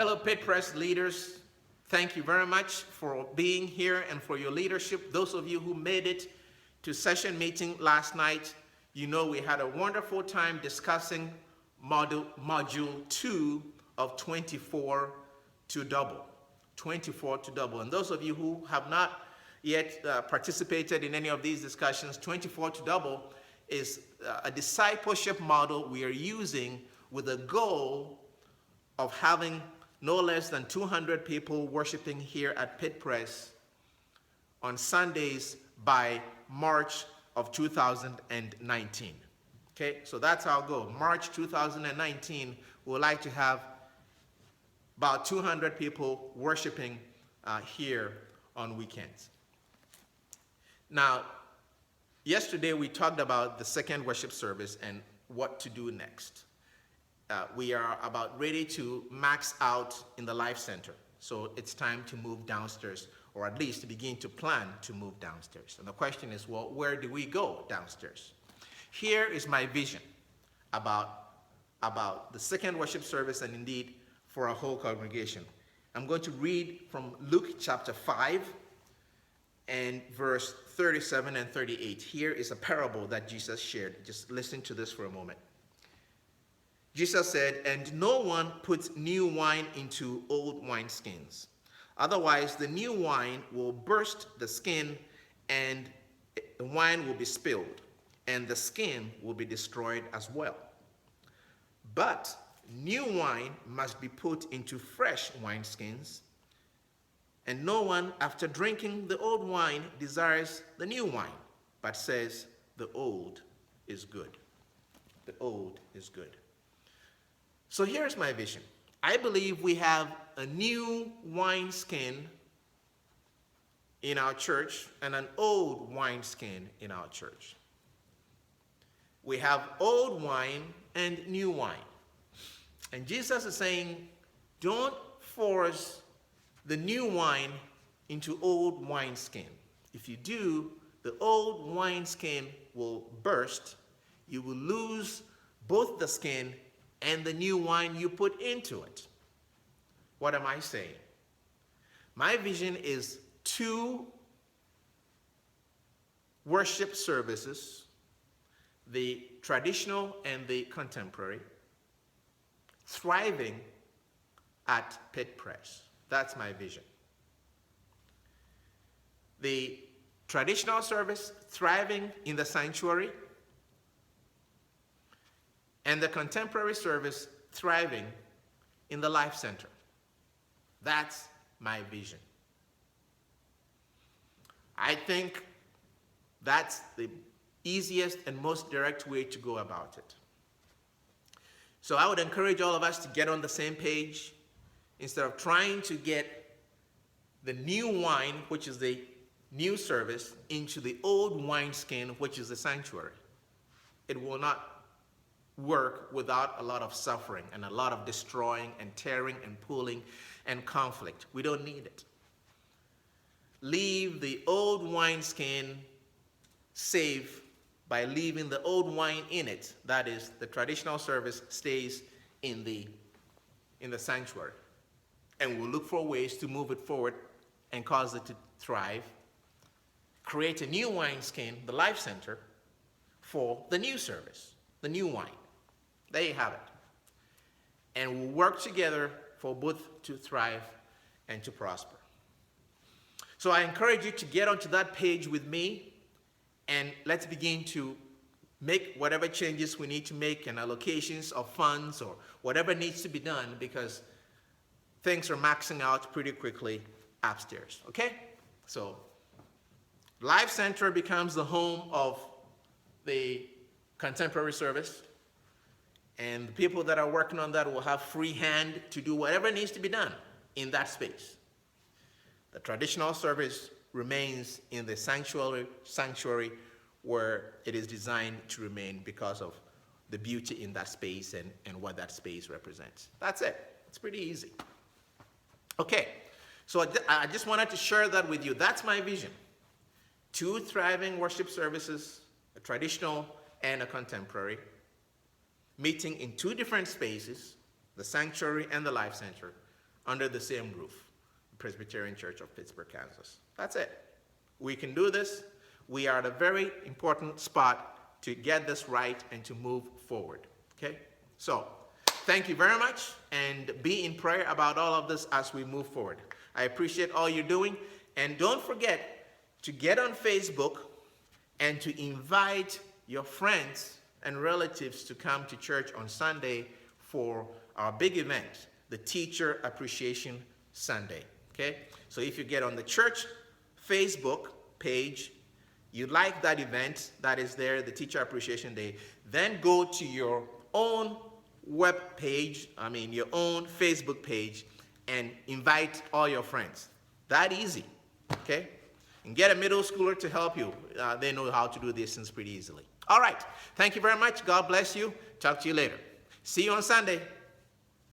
Hello, Pit Press leaders. Thank you very much for being here and for your leadership. Those of you who made it to session meeting last night, you know we had a wonderful time discussing module 2 of 24 to double. 24 to double. And those of you who have not yet participated in any of these discussions, 24 to double is a discipleship model we are using with a goal of having no less than 200 people worshiping here at Pit Press on Sundays by March of 2019. Okay, so that's our goal. March 2019, we would like to have about 200 people worshiping here on weekends. Now, yesterday we talked about the second worship service and what to do next. We are about ready to max out in the Life Center. So it's time to move downstairs, or at least to begin to plan to move downstairs. And the question is, well, where do we go downstairs? Here is my vision about the second worship service and indeed for our whole congregation. I'm going to read from Luke chapter 5 and verse 37 and 38. Here is a parable that Jesus shared. Just listen to this for a moment. Jesus said, "And no one puts new wine into old wineskins. Otherwise, the new wine will burst the skin, and the wine will be spilled, and the skin will be destroyed as well. But new wine must be put into fresh wineskins, and no one, after drinking the old wine, desires the new wine, but says, 'The old is good.'" The old is good. So here's my vision. I believe we have a new wineskin in our church and an old wineskin in our church. We have old wine and new wine. And Jesus is saying, don't force the new wine into old wineskin. If you do, the old wineskin will burst. You will lose both the skin and the new wine you put into it. What am I saying? My vision is 2 worship services, the traditional and the contemporary, thriving at Pit Press. That's my vision. The traditional service thriving in the sanctuary, and the contemporary service thriving in the Life Center. That's my vision. I think that's the easiest and most direct way to go about it. So I would encourage all of us to get on the same page instead of trying to get the new wine, which is the new service, into the old wineskin, which is the sanctuary. It will not work without a lot of suffering and a lot of destroying and tearing and pulling and conflict. We don't need it. Leave the old wineskin safe by leaving the old wine in it. That is, the traditional service stays in the sanctuary. And we'll look for ways to move it forward and cause it to thrive. Create a new wineskin, the Life Center, for the new service, the new wine. There you have it. And we'll work together for both to thrive and to prosper. So I encourage you to get onto that page with me, and let's begin to make whatever changes we need to make and allocations of funds or whatever needs to be done, because things are maxing out pretty quickly upstairs, okay? So Life Center becomes the home of the contemporary service, and the people that are working on that will have free hand to do whatever needs to be done in that space. The traditional service remains in the sanctuary where it is designed to remain because of the beauty in that space and what that space represents. That's it. It's pretty easy. Okay, so I just wanted to share that with you. That's my vision. 2 thriving worship services, a traditional and a contemporary, meeting in 2 different spaces, the sanctuary and the Life Center, under the same roof, Presbyterian Church of Pittsburgh, Kansas. That's it. We can do this. We are at a very important spot to get this right and to move forward. Okay? So, thank you very much, and be in prayer about all of this as we move forward. I appreciate all you're doing, and don't forget to get on Facebook and to invite your friends and relatives to come to church on Sunday for our big event, the Teacher Appreciation Sunday. Okay? So if you get on the church Facebook page, you like that event that is there, the Teacher Appreciation Day, then go to your own web page, your own Facebook page, and invite all your friends. That easy, okay? And get a middle schooler to help you. They know how to do these things pretty easily. All right, thank you very much. God bless you. Talk to you later. See you on Sunday.